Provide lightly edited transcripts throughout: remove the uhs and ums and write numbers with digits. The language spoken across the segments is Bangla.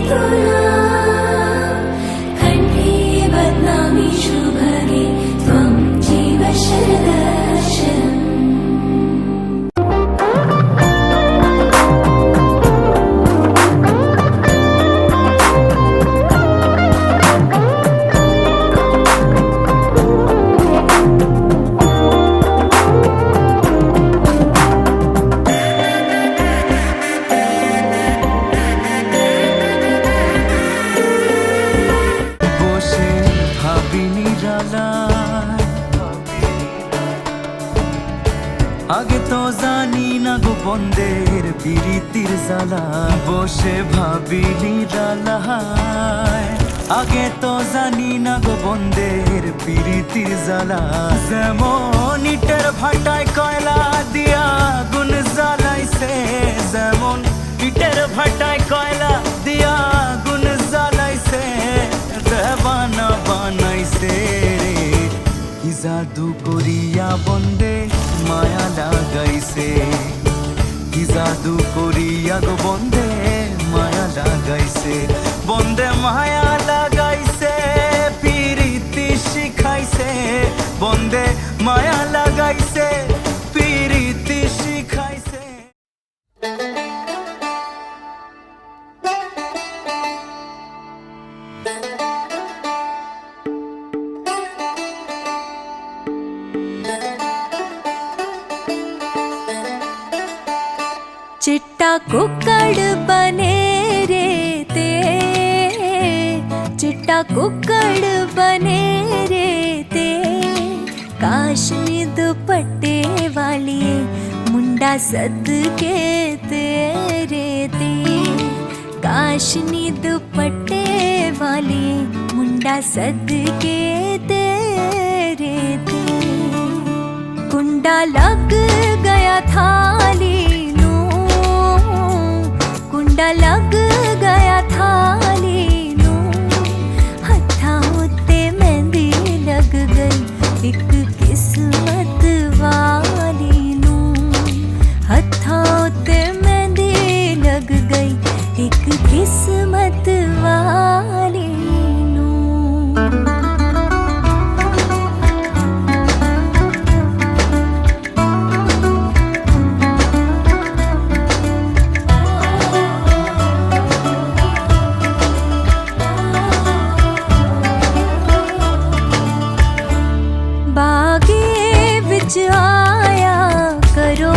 तुला कंठे बदनामी शुभगे त्वं जीव शरदशरम् আগে তো জানি না গো বন্দের পিরিতির জ্বালা বসে ভাবিনি জ্বালায় আগে তো জানি না গো বন্দের পিরিতির জ্বালা যেমন ইটের ভাটায় কয়লা দিয়া আগুন জ্বালাইছে যেমন ইটের ভাটায় কয়লা দিয়া আগুন জ্বালাইছে দেবানা বানাইছে কি জাদু করিয়া বন্দে মায়া লাগাইছে কি জাদু করিয়া গো বন্দে মায়া লাগাইছে বন্দে মায়া লাগাইছে পিরিতি শিখাইছে বন্দে মায়া লাগাইছে পিরিতি শিখাইছে चिट्टा कुक्कड़ बने रे ते चिट्टा कुक्कड़ बने रे ते काशनी दुपट्टे वाली मुंडा सद के तेरे ते काशनी दुपट्टे वाली मुंडा सद के तेरे ते कुंडा लग गया थाली लग गया थाली नू हथा उत्ते मेहंदी लग गई एक किस्मत वाली नू हथा उत्ते मेहंदी लग गई एक किस्मत वाली नू आया करो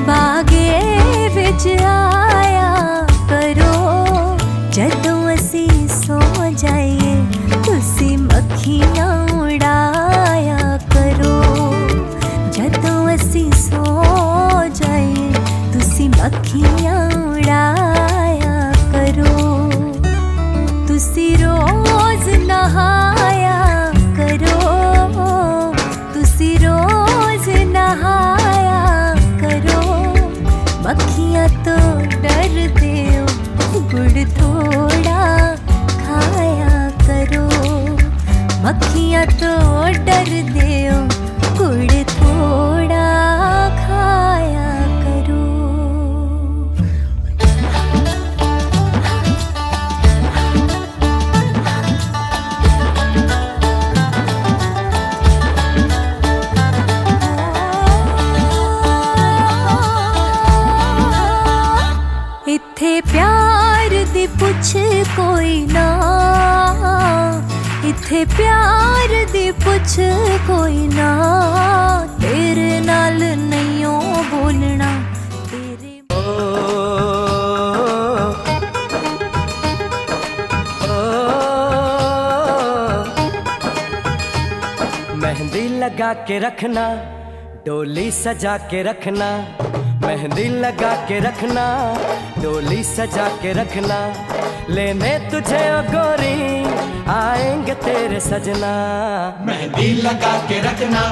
बागे विच आया करो जदों असी सो जाइए तुसी मक्खियां उड़ाया करो जदों असी सो जाइए तुसी मक्खियां उड़ाया करो तुसी रोज नहाया करो रोज नहाया करो मक्खियाँ तो डरते हो गुड़ थोड़ा खाया करो मक्खियाँ तो डरते हो गुड़ थोड़ा खाया करो इत्थे प्यार दी पुछ कोई ना इत्थे प्यार दी पुछ कोई ना तेरे नाल नहीं बोलना तेरे मेहंदी लगा के रखना डोली सजा के रखना मेहंदी लगा के रखना डोली सजा के रखना लेने तुझे ओ गोरी आएंगे तेरे सजना मेहंदी लगा के रखना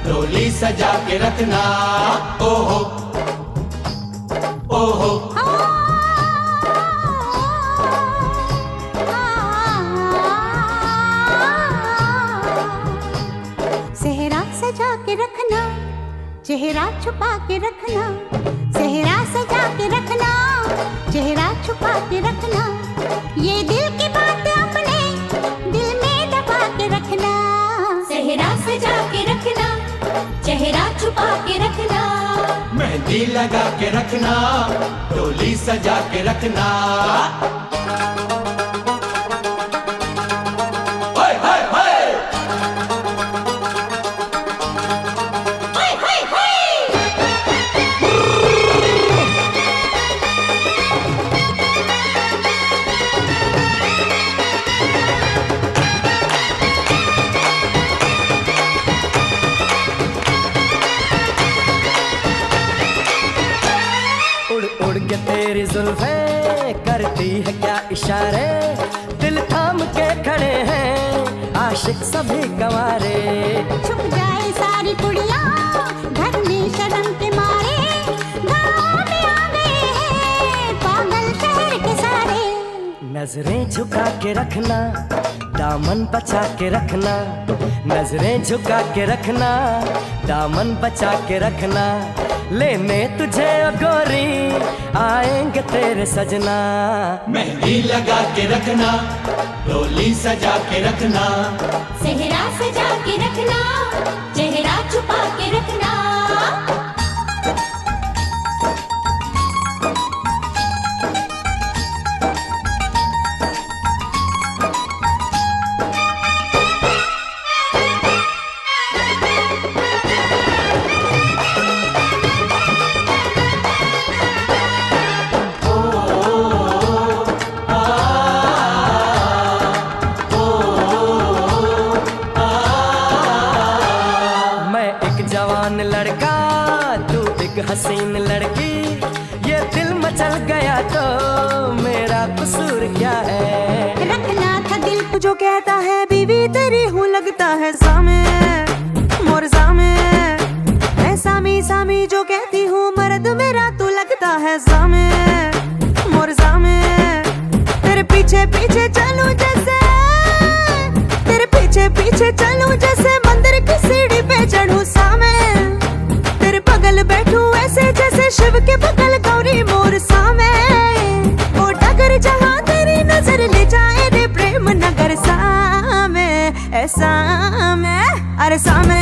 डोली सजा के रखना ओहो ओहो सेहरा सजा के रखना चेहरा छुपा के रखना सेहरा सजा के रखना चेहरा छुपा के रखना, ये दिल की बात अपने दिल में दबा के रखना। सेहरा सजा के रखना, चेहरा छुपा के रखना, मेहंदी लगा के रखना, डोली सजा के रखना। हाय हाय हाय हाय हाय हाय। उड़ उड़ के तेरी जुल्फें करती है क्या इशारे, दिल थाम के खड़े हैं आशिक सभी गंवारे। छुप जाए सारी कुड़ियाँ घर में शर्म के मारे, गाँव में आ गए हैं पागल शहर के सारे। नजरें झुका के रखना, दामन बचा के रखना, नजरें झुका के रखना, दामन बचा के रखना। लेने तुझे ओ गोरी आएंगे तेरे सजना। मेहंदी लगा के रखना, डोली सजा के रखना। सेहरा सजा के रखना, चेहरा छुपा के रखना। जवान लड़का तू एक हसीन लड़की, ये दिल मचल गया तो मेरा कसूर क्या है। रखना था दिल को जो कहता है बीवी तेरी हूँ लगता है सामे मोर सामे। मैं सामी सामी जो कहती हूँ मर्द मेरा तू लगता है सामे मोर सामे। तेरे पीछे पीछे चलूं जैसे, तेरे पीछे पीछे चलूं जैसे मंदिर की सीढ़ी पे चढ़ूं सामे। तेरे बगल बैठूं ऐसे जैसे शिव के बगल गौरी मोर सामे। ओ डगर जहाँ तेरी नजर ले जाए रे प्रेम नगर सामे ऐसा में। अरे सामे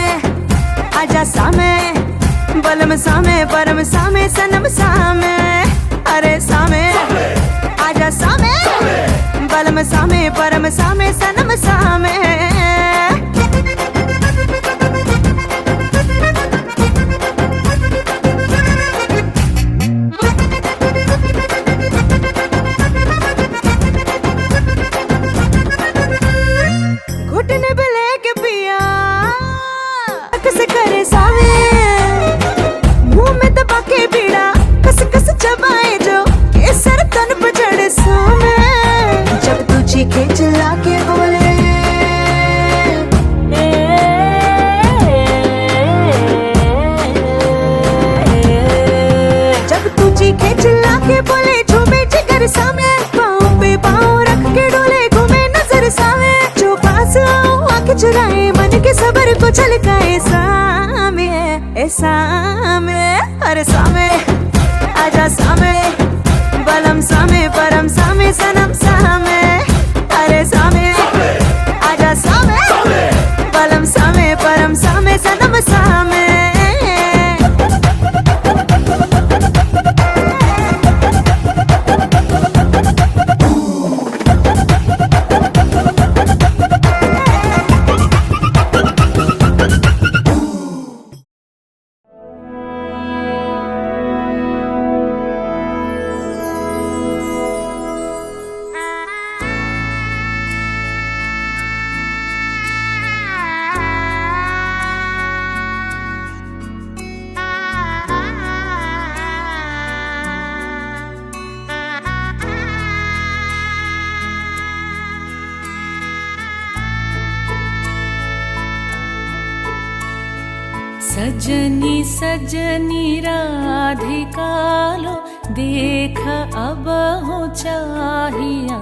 आजा सामे बलम सामे परम सामे सनम सामे। अरे सामे आजा सामे बलम सामे परम सामे सनम सामे। घुटने पे लेके पिया कस करे सावे, मुंह में दबा के बीड़ा कस कस चबाए जो केसर तन पे चढ़े सामे। जब तू चीखे चिल्ला के बोले जब तू चीखे चिल्ला के बोले झूमे जिगर सामे। पाँव पे पाँव रख के डोले घूमे नजर सामे। जो पास आओ आँख चुराए मन के सबर को छलकाए सामे ए सामे। अरे सामे आजा सामे बलम सामे परम सामे सनम सामे। अरे सामे आजा सामे बलम सामे परम सामे सनम सामे। सजनी सजनी राधिकालो देख अब हो चाहिया।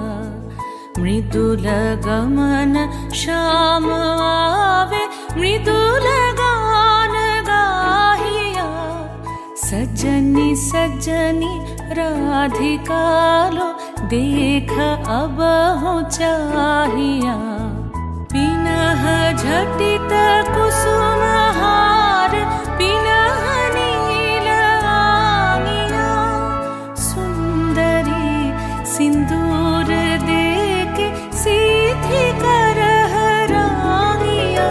मृदुल गमन श्याम आवे मृदुल गान गाहिया। सजनी सजनी राधिका लो देख अब हो चाहिया पिनह झटित कुसुम हार पिनह नील आंगिया सुंदरी सिंदूर देके सीधी करह रांगिया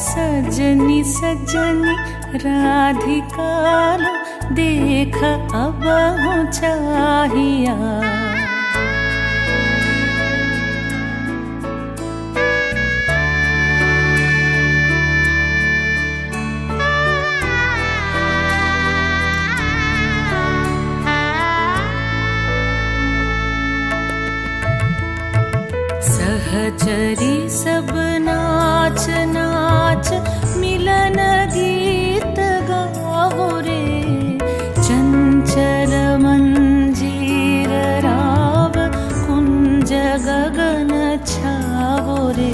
सजनी सजनी राधिका लो देख अब हो चाहिया सहचरी सब नाच नाच मिलन गीत गाओ रे चंचल मंजीर राव कुंज गगन छाओ रे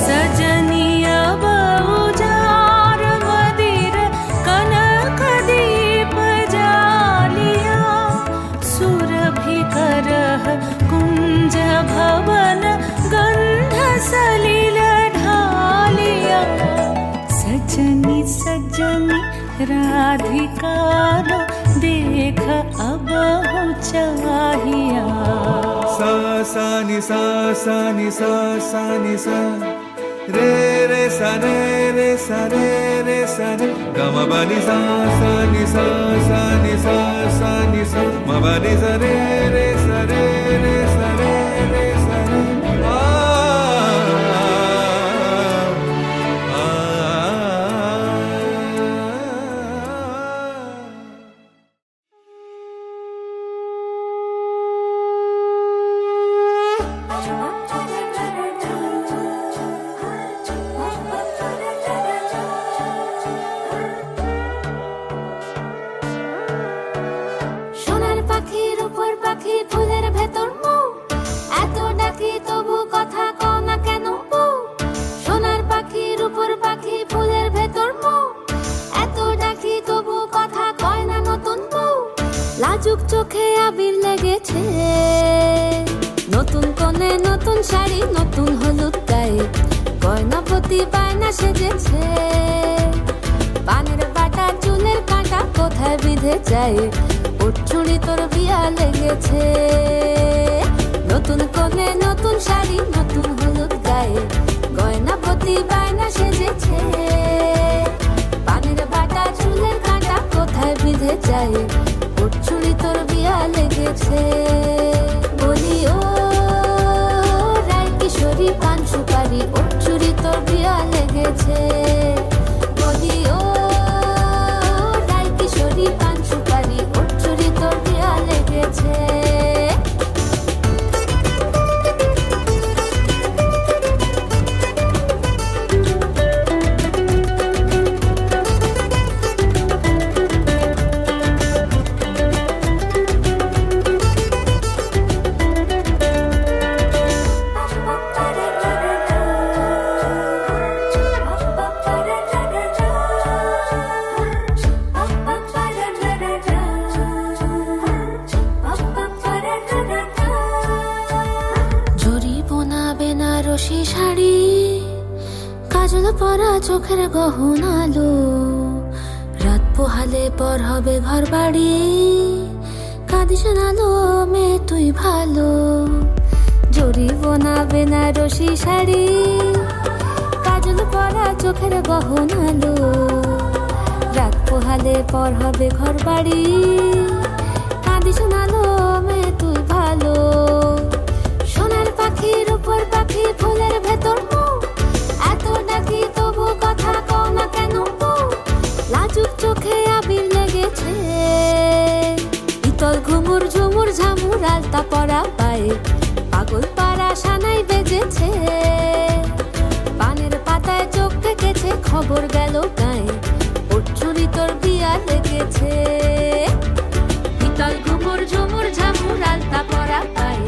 सजनिया बहुजार मदिर कनक दीप जालिया सुरभि करह कुंज भवन गंध सलिल ढालिया सजनी सजनी राधिका लो देख अब हो चाहिया सा नि सा नि सा नि सा रे रे सा रे सा रे सा रे ग म ब नि सा नि सा नि सा नि सा म ब नि सा रे सा रे सा रे सा रे সোনার পাখির উপর পাখি ফুলের ভেতর মৌ এত ডাকি তবু কথা কও না কেন বউ সোনার পাখির উপর পাখি ফুলের ভেতর মৌ এত ডাকি তবু কথা কয় না নতুন বউ লাজুক চোখে আবির লেগেছে নতুন কোণে নতুন শাড়ি নতুন হলুদ গায়ে গয়নাপতি বায়না সেজেছে পানের বাটা চুলের কাঁটা কোথায় বিঁধে যায় উঠছুড়ি তোর বিয়া লেগেছে নতুন কোণে নতুন শাড়ি নতুন হলুদ গায়ে গয়নাপতি বায়না সেজেছে পানের বাটা চুলের কাঁটা কোথায় বিঁধে যায় উঠছুড়ি তোর বিয়া লেগেছে বলি ও রায় কিশোরী পান সুপারি উঠছুড়ি তোর বিয়া লেগেছে বলি ও রায় কিশোরী পান সুপারি উঠছুড়ি তোর বিয়া লেগেছে বেনারসি শাড়ি কাজল পরা চোখের গহনালো রাত পোহালে পর হবে ঘর বাড়ি কাঁদিস নালো মেয়ে তুই ভালো জরি বোনা বেনারসি শাড়ি কাজল পরা চোখের গহনালো রাত পোহালে পর হবে ঘর বাড়ি কাঁদিস নালো মেয়ে তুই ভালো সোনার পাখির উপর পাখি ফুলের ভেতর মৌ এত ডাকি তবু কথা কও না কেন বউ লাজুক চোখে আবির লেগেছে ইতল ঘুমুর ঝুমুর ঝামুর আলতা পরা পায়ে পাগল পাড়া সানাই বেজেছে পানের পাতায় চোখ থেকেছে খবর গেল গায়ে উঠছুরি তোর বিয়া লেগেছে ইতল ঘুমুর ঝুমুর ঝামুর আলতা পরা পায়ে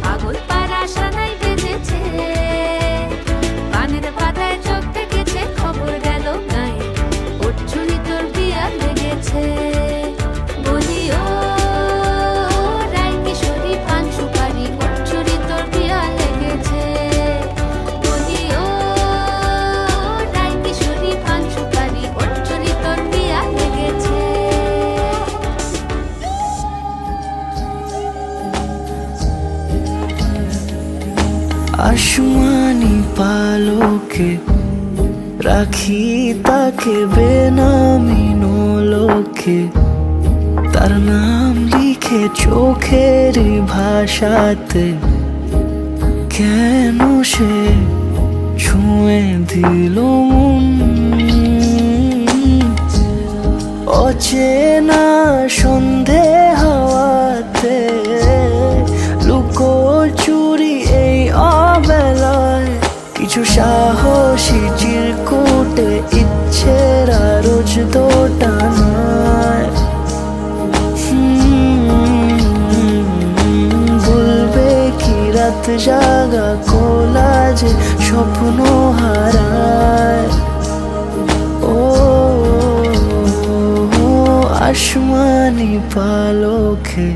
পাগল পাড়া সানাই বেজেছে পানের পাতায় চোখ থেকেছে খবর গেল গায়ে উঠছুরি তোর বিয়া লেগেছে পালকে রাখি তাকে বেনামি নোলকে, তার নাম লিখে চোখের ভাষাতে। কেন সে ছুঁয়ে দিল মন, অচেনা সন্ধে হাওয়াতে লুকোচুরি এই অবেলায়। কিছু সাহসী চিরকুটে ইচ্ছের রোজ দোটানায়। বলবে কি রাত জাগা কোলাজে স্বপ্ন হারায়। ও আসমানি পালকে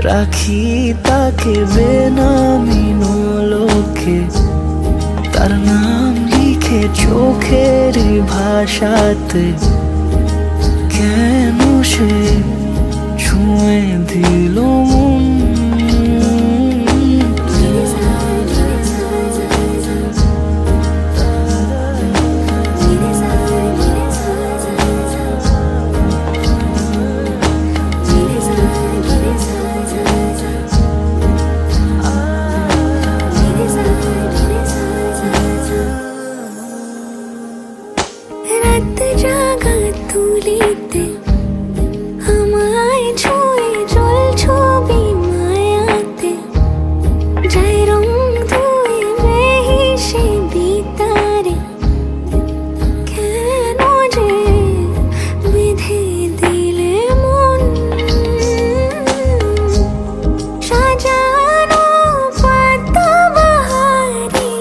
রাখি তাকে বেনামি নোলকে, তার নাম লিখে চোখের ভাষাতে। কেন সে ছুঁয়ে দিল মন, রাত জাগা তুলিতে আমায় ছুঁয়ে জল ছবি মায়াতে। যাই রং ধুয়ে বেহিসে বিতারে, কেন যে বেঁধে দিলে মন। সাজানো পাতা বাহারি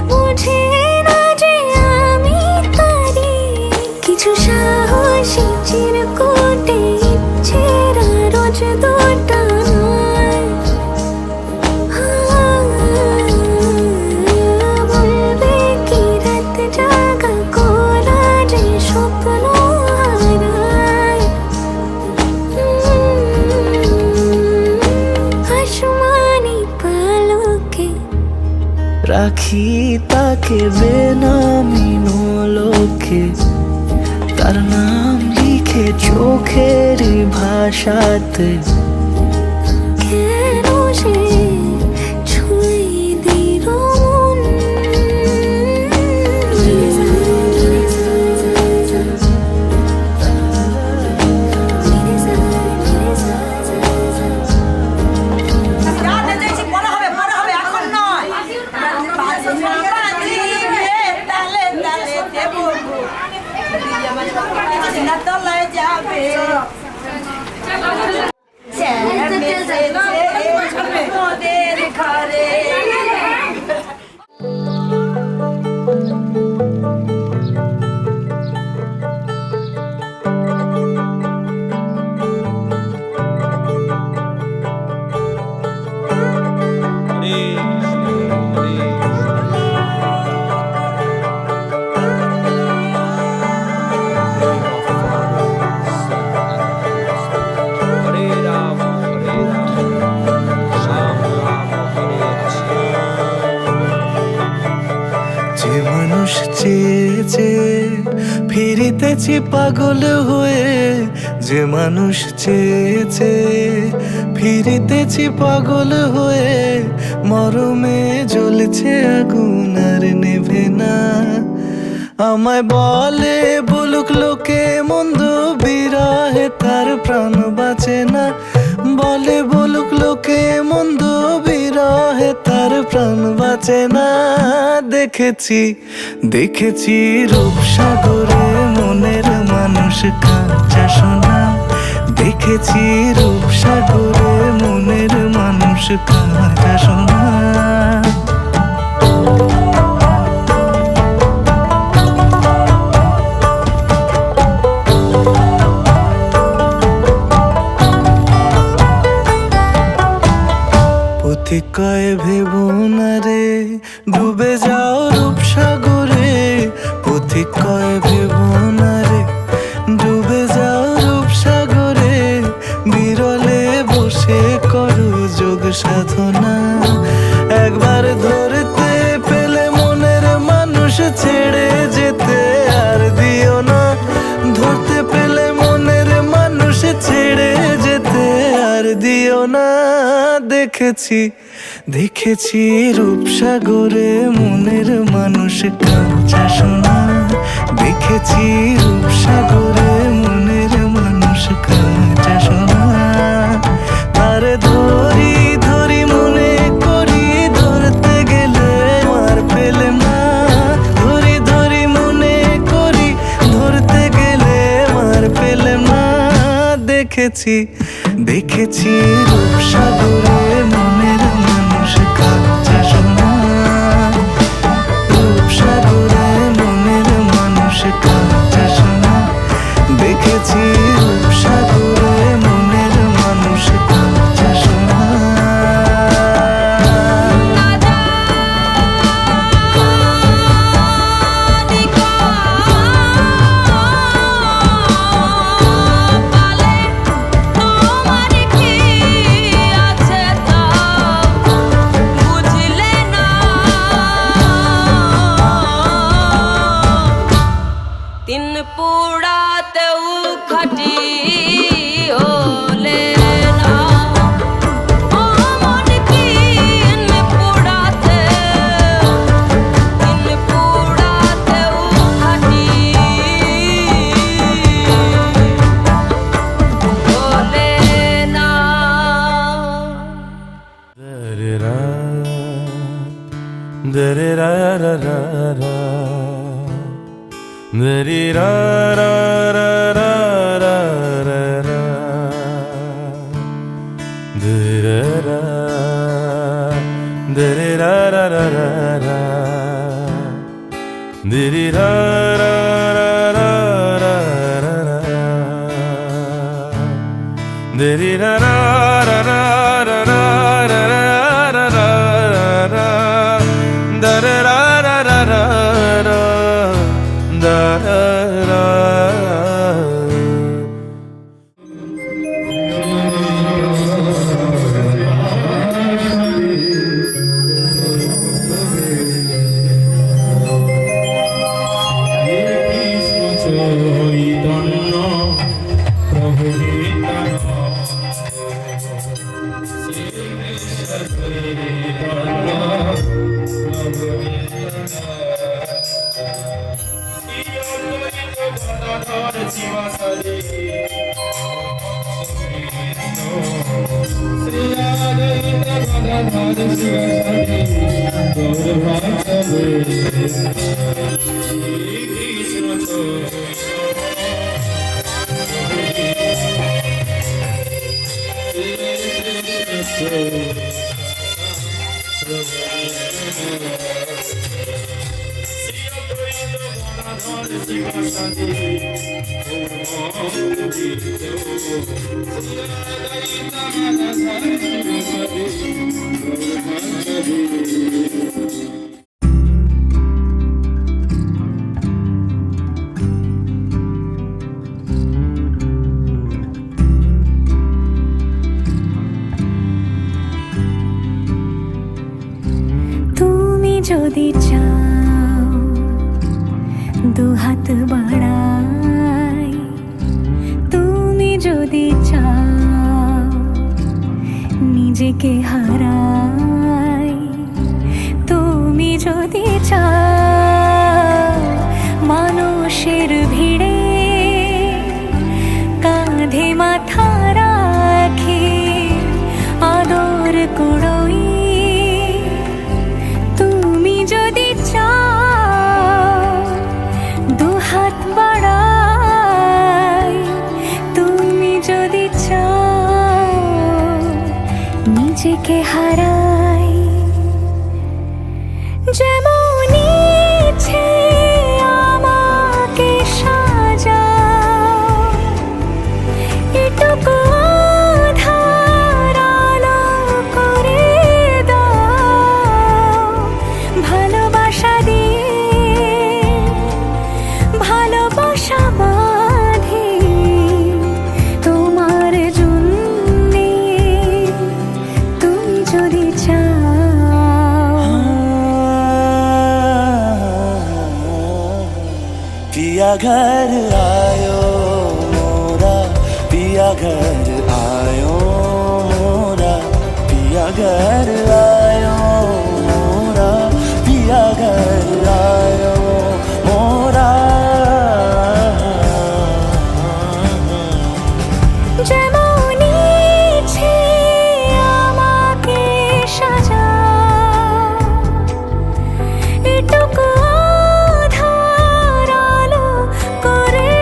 বুঝে না যে আমি তারি। কিছু সাহসী চিরকুটে ইচ্ছের রোজ দোটানায়। বলবে কি রাত জাগা কোলাজে স্বপ্ন হারায়। আসমানি পালকে রাখি তাকে বেনামি নোলকে, তার নাম লিখে চোখের ভাষাতে। কেন সে ছুঁয়ে দিল মন। যে মানুষ চেয়েছে ফিরিতেছি পাগল হয়ে, যে মানুষ চেয়েছে ফিরিতেছি পাগল হয়ে। মরমে জ্বলছে আগুন আর নেভে না। আমায় বলে বলুক লোকে মন্দ, বিরহে তার প্রাণ বাঁচে না। বলে বলুক লোকে মন্দ, বিরহে তার প্রাণ বাঁচে না। দেখেছি দেখেছি রূপসাগরে মনের মানুষ কাঁচা সোনা। দেখেছি রূপসাগরে মনের মানুষ কাঁচা সোনা। পথিক কয় ভেবো না রে ডুবে যাও রূপসাগরে। পথিক কয় ভেবো না রে ডুবে যাও রূপসাগরে। বিরলে বসে করো যোগ সাধনা। একবার ধরতে পেলে দেখেছি দেখেছি রূপসাগরে মনের মানুষ কাঁচা সোনা দেখেছি রূপসাগরে মনের মানুষ কাঁচা সোনা তার ধরি ধরি মনে করি ধরতে গেলে মার পেলে না ধরি ধরি মনে করি ধরতে গেলে মার পেলে না দেখেছি দেখেছি রূপসাগরে মনের মানুষ কাঁচা সোনা রূপসাগরে মনের মানুষ কাঁচা সোনা দেখেছি রূপসাগরে মনের মানুষ কাঁচা সোনা পোড়াতেও খাটি হলে না মন কি পোড়াতেও খাটি হলে না Dare ra ra ra ra Dare ra ra ra ra ra ra ra Dare ra Dare ra ra ra ra ra Dare ra ra ra ra ra ra ra Dare ra ra ra ra ra ra ra ra ra ra da da da da da da da da da তুমি যদি চাও দুহাত বাড়াই তুমি যদি চাও নিজেকে হারাই তুমি যদি চাও মানুষের ভিড়ে কাঁধে মাথা রাখি আদর কুড়োই তুমি যদি চাও দুহাত বাড়াই তুমি যদি চাও নিজেকে হারাই যেমন ইচ্ছে আমাকে সাজাও এটুকু আধার আলো করে দাও ভালোবাসা দিয়ে ভালোবাসা বাঁধি তোমার জন্যে তুমি যদি চাও पिया घर आयो मोरा पिया घर आयो मोरा पिया घर आयो मोरा पिया घर आयो मोरा যেমন ইচ্ছে আমাকে সাজা এটুকু আধার আলো করে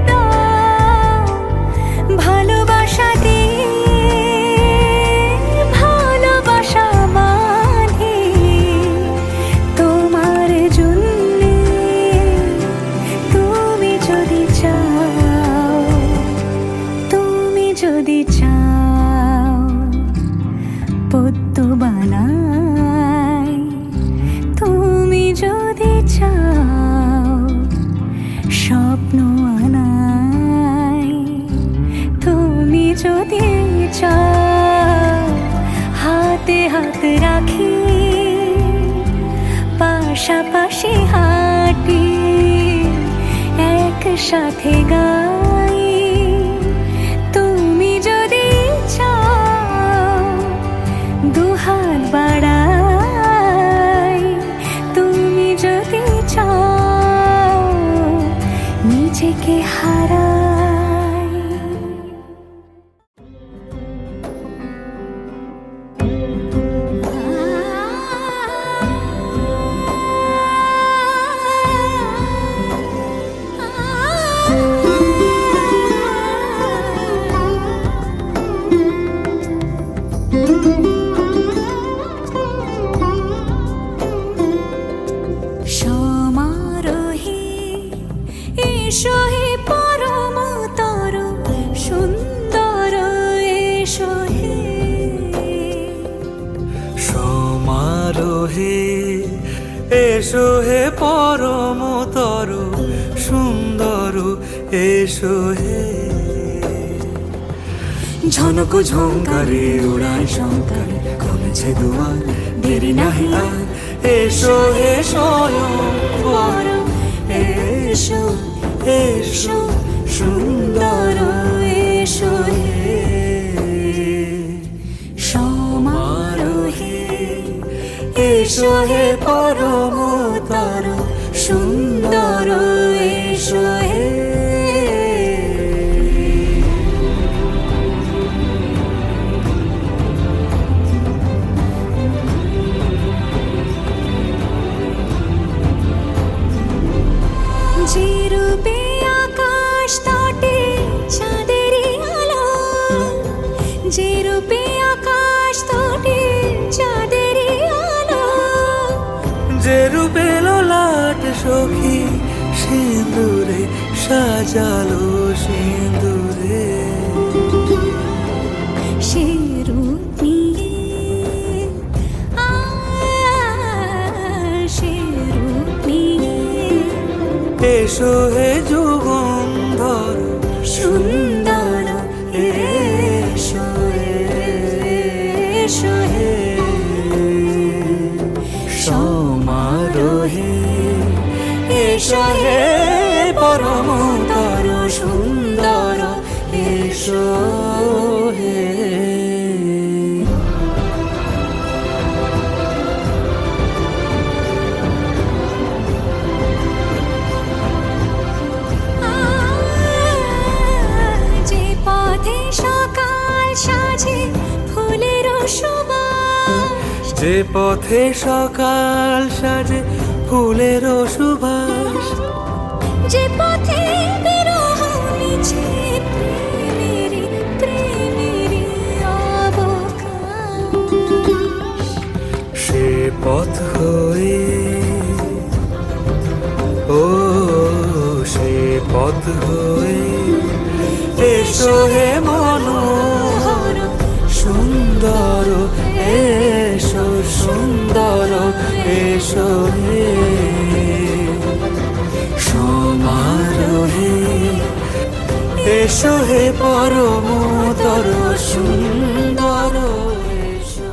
দাও ভালোবাসা দিয়ে ভালোবাসা বাঁধি তোমার জন্যে তুমি যদি চাও তুমি যদি চাও পদ্ম বানাই তুমি যদি চাও স্বপ্ন আনাই তুমি যদি চাও হাতে হাত রাখি পাশাপাশি হাঁটি একসাথে গাই তুমি যদি চাও দুহাত বাড়াই তুমি যদি চাও নিজেকে হারাই সমারোহে এসো হে পরমতর সুন্দর এসো হে সমারোহে এসো হে পরমতর সুন্দর এসো হে ঝনক ঝঙ্কারে উড়ায় শঙ্কারে খুলেছে দুয়ার দেরি নাহি আর এসো হে স্বয়ং বর এসো এসো সুন্দর এসো হে সমারোহে এসো হে পরমতর সুন্দর এসো হে যে রূপে আকাশ তটে চাঁদেরই আলো যে রূপে আকাশ তটে চাঁদেরই আলো যে রূপে লোলাট সখী সিঁদুরে সাজালো সিঁদুরে সে রূপ নিয়ে সে রূপ নিয়ে এসো হে যুগন্ধর সুন্দর এসো এসো হে সমারোহে এসো হে পরমতর সুন্দর এসো হে যে পথে সকাল সাজে ফুলের সুবাস যে পথে সকাল সাজে ফুলের সুবাস যে পথে বিরহ নিচে প্রেমেরই প্রেমেরই অবকাশ সে পথ হয়ে ও সে পথ হয়ে এসো হে মনোহর সুন্দর এসো সুন্দর এসো হে সমারোহে এসো হে পরমতর সুন্দর এসো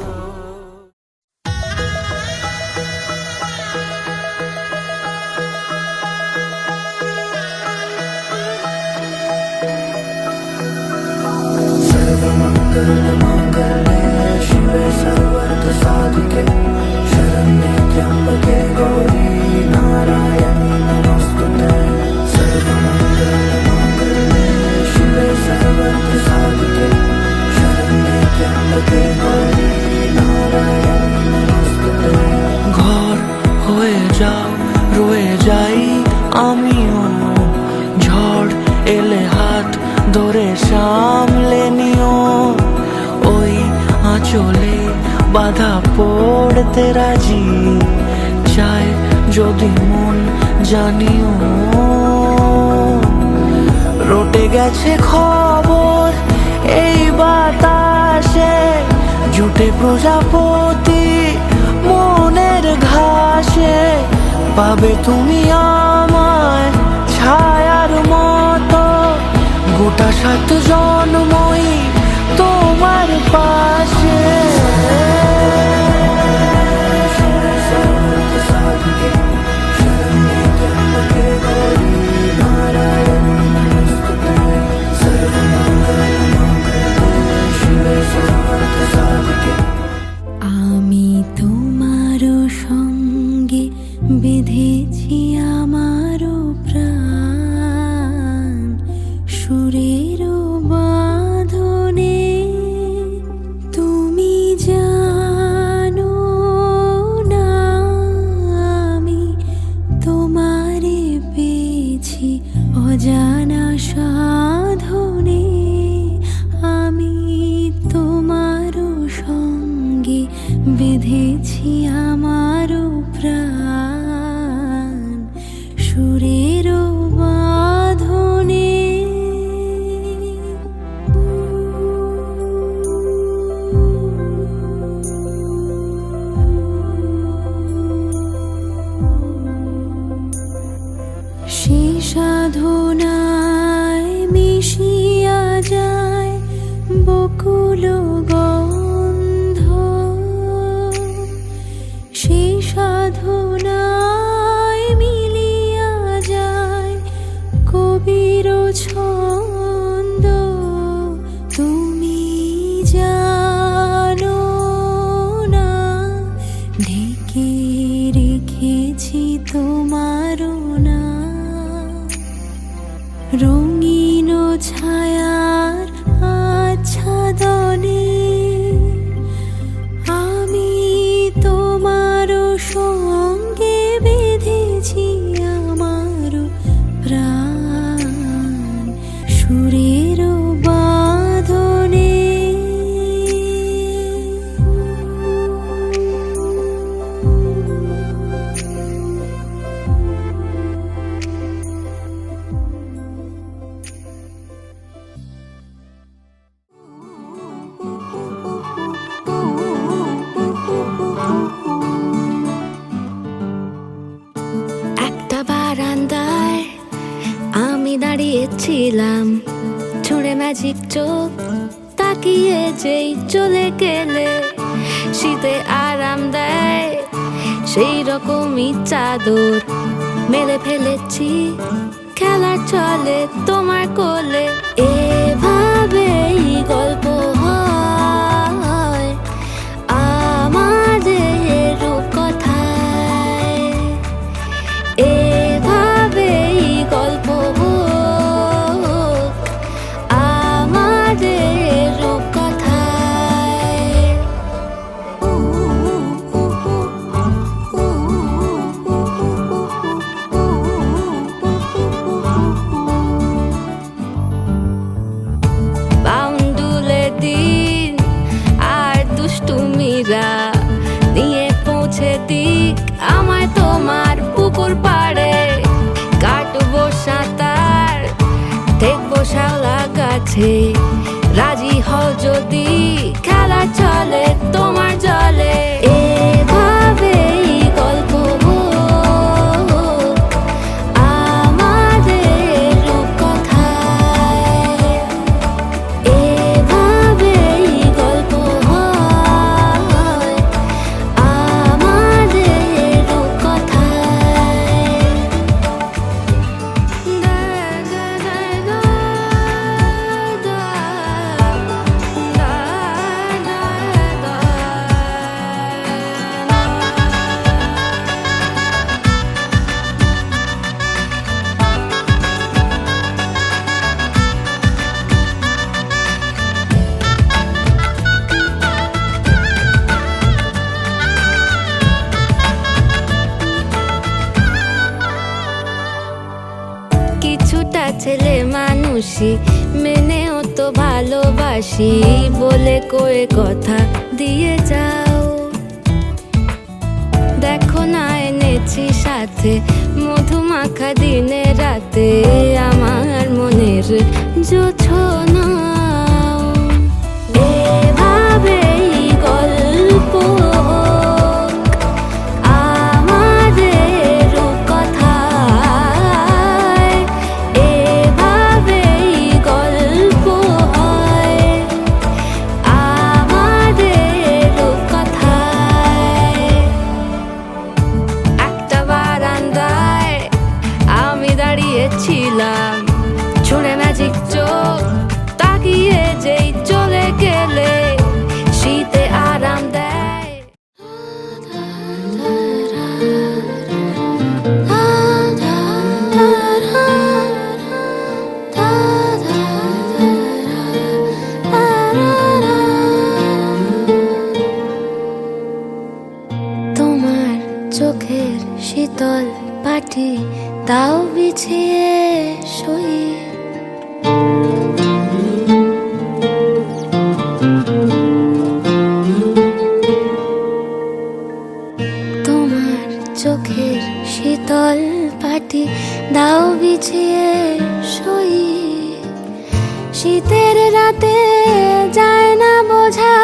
सर्वमंगल मांगल्ये शिवे ধরে সামলে নিও, ওই আঁচলে বাধা পড়তে রাজি, চায় যদি মন জানিও। রটে গেছে খবর এই বাতাসে, জুটে প্রজাপতি মনের ঘাসে, পাবে তুমি আমায় ছায়ার মতো, গোটা 7 জন্মই তোমার পাশে। আমি তোমারও সঙ্গে বেঁধেছি আমারও প্রাণ, সুরেরও বাঁধনে। তুমি জানো না আমি তোমারে পেয়েছি অজানা সাধনে। আমি তোমারও সঙ্গে বেঁধেছি আমারও প্রাণ, সুরেরও বাঁধনে। সে সাধনায় মিশিয়া যায় বকুল গন্ধ, সে সাধনায় মিলিয়া যায় কবির ছন্দ। তুমি জানো না ঢেকে রেখেছি তোমারও না, রঙিন ছায়ার আচ্ছাদনে। আমি তোমারও সঙ্গে বেঁধেছি আমারও প্রাণ, সুরেরও বাঁধনে। একটা বারান্দায় আমি দাঁড়িয়েছিলাম, ছুঁড়ে ম্যাজিক চোখ তাকিয়ে যেই চলে গেলে, শীতে আরাম দেয় সেই রকমই চাদর মেলে ফেলেছি, খেলা চলে তোমার কোলে। এভাবেই গল্প হয় আমাদের রূপকথায়, এভাবেই গল্প হোক আমাদের রূপকথায়। বাউন্ডুলে দিন আর দুষ্টুমিরা নিয়ে পৌঁছে দিক আমায় তোমার পুকুর পাড়ে, কাটবো সাঁতার দেখবো শাওলা গাছে, রাজি হও যদি খেলা চলে তোমার জলে। এভাবেই গল্প হোক আমাদের রূপকথায়, এভাবেই গল্প হয় আমাদের রূপকথায়। কিছুটা ছেলে মানুষই মেনে তো ভালোবাসি বলে কয়ে কথা দিয়ে যাও। দেখো না এনেছি সাথে মধুমাখা দিনে রাতে আমার মনের জোছনা। এভাবেই গল্প আমাদের কথায়, এভাবেই গল্প হয় আমাদের কথায়। একটা বারান্দায় আমি দাঁড়িয়েছিলাম, ছুঁড়ে ম্যাজিক চোখ তাকিয়ে যেই চলে গেলে শীতে আরাম দেয়। তোমার চোখের শীতল পাটি তাও বিছিয়ে শুই। তোমার চোখের শীতল পাটি দাও বিছিয়ে শুই। শীতের রাতে যায় না বোঝা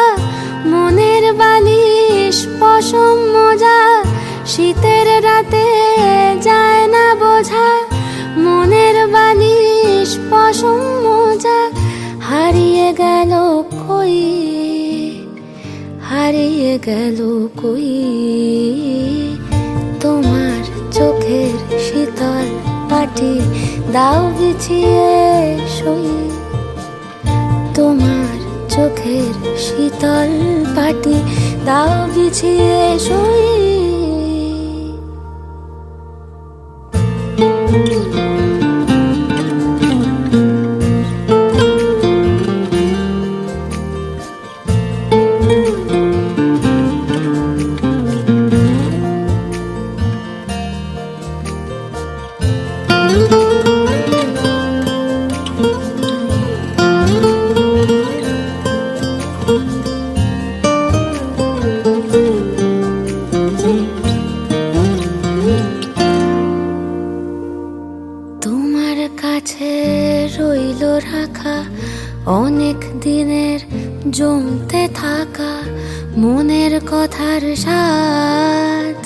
মনের বালিশ পশম মোজা। শীতের রাতে যায় না বোঝা মনের বালিশ পশম মোজা। হারিয়ে গেল কই, হারিয়ে গেল কই তোমার চোখের শীতল পাটি দাও বিছিয়ে শুই। তোমার চোখের শীতল পাটি দাও বিছিয়ে শুই। তোমার কাছে রইল রাখা অনেক দিনের জমতে থাকা মনের কথার স্বাদ।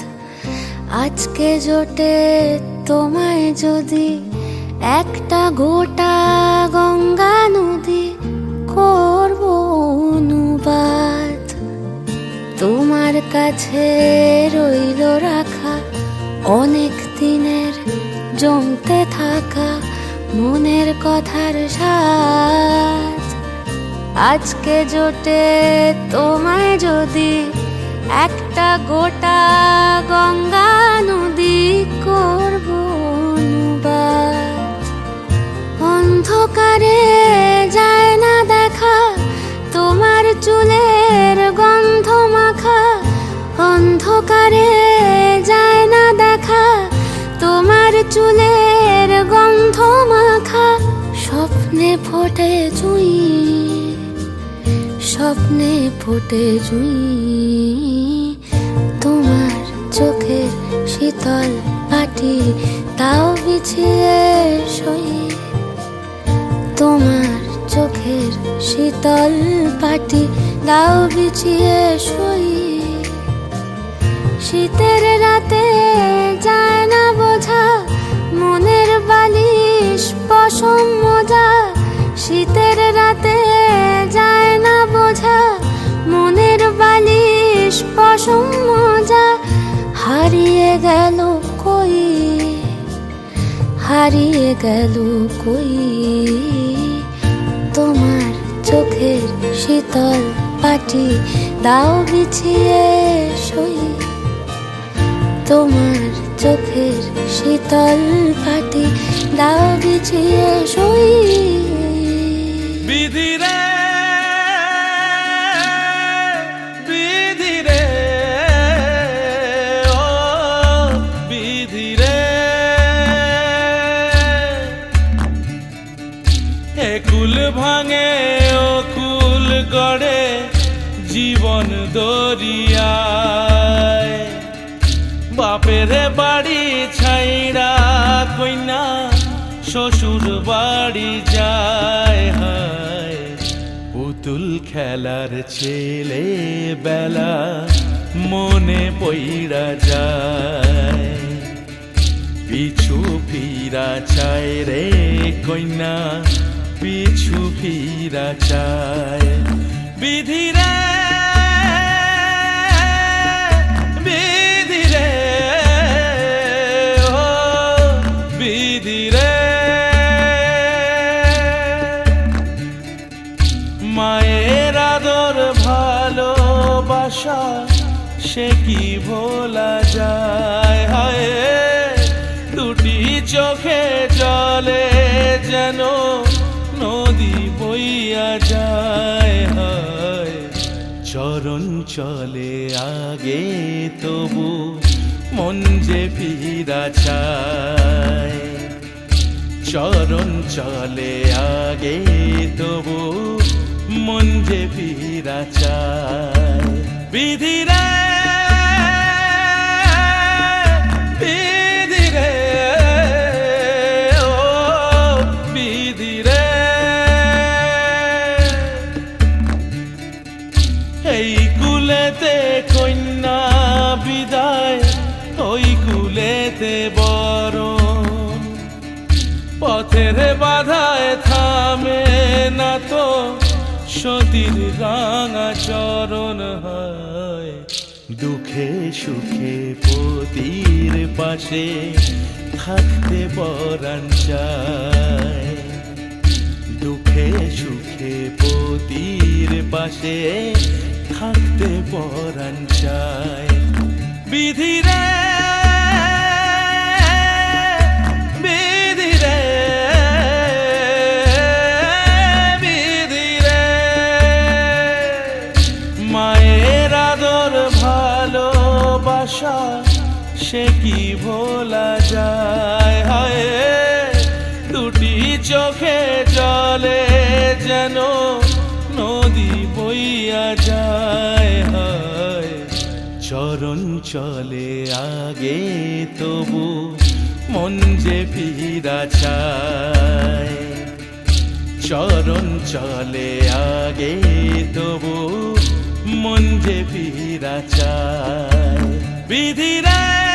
আজকে জোটে তোমায় যদি একটা গোটা গঙ্গা নদী করব অনুবাদ। তোমার কাছে রইল রাখা অনেক দিনের জমতে থাকা মনের কথার স্বাদ। আজকে জোটে তোমায় যদি একটা গোটা গঙ্গা নদী করব অনুবাদ। অন্ধকারে যায় না দেখা তোমার চুলের গন্ধ মাখা। অন্ধকারে যায় না দেখা তোমার চুলের গন্ধ মাখা। স্বপ্নে ফোটে জুঁই, স্বপ্নে ফোটে জুঁই তোমার চোখের শীতল পাটি তাও বিছিয়ে শুই। তোমার চোখের শীতল পাটি দাও বিছিয়ে শুই। শীতের রাতে যায় না বোঝা মনের বালিশ পশম মোজা। শীতের রাতে যায় না বোঝা মনের বালিশ পশম মোজা। হারিয়ে গেল কই, হারিয়ে গেল কই তোমার চোখের শীতল পাটি দাও বিছিয়ে শুই। তোমার চোখের শীতল পাটি দাও বিছিয়ে শুই। বিধি রে বিধি রে ও বিধি রে একুল কুল ভাঙে ও কুল গড়ে জীবন দরিয়ায় বাপের বাড়ি ছাইড়া কইনা শ্বশুর বাড়ি যায় হায় পুতুল খেলার ছেলে বেলা মনে পইড়া যায় পিছু ফিরা চায় রে কইনা পিছু ফিরা চায় বিধি রে বিধি রে ও বিধি রে মায়ের আদর ভালোবাসা সে কি ভোলা যায় হায় দুটি চোখে জলে যেন নদী বইয়া যায় হায় চরণ চলে আগে তবু মন যে ফিরা চায় চরণ চলে আগে তবু মন যে ফিরা চায় বিধি রে বিধি রে ও বিধি রে এই কুলেতে কন্যা বিদায় ওই কুলেতে বরণ পথের বাধায় থামে না তো সতীর রাঙা চরণ হয় দুঃখে সুখে পতির পাশে থাকতে পরাণ চায় দুঃখে সুখে পতির পাশে থাকতে পরাণ চায় বিধি রে বিধি রে বিধি রে মায়ের আদর ভালোবাসা সে কি ভোলা যায় হায় দুটি চোখে জলে যেন নদী বইয়া যায় হায় চরণ চলে আগে তবু মন যে ফিরা চায় চরণ চলে আগে তবু মন যে ফিরা চায় বিধি রে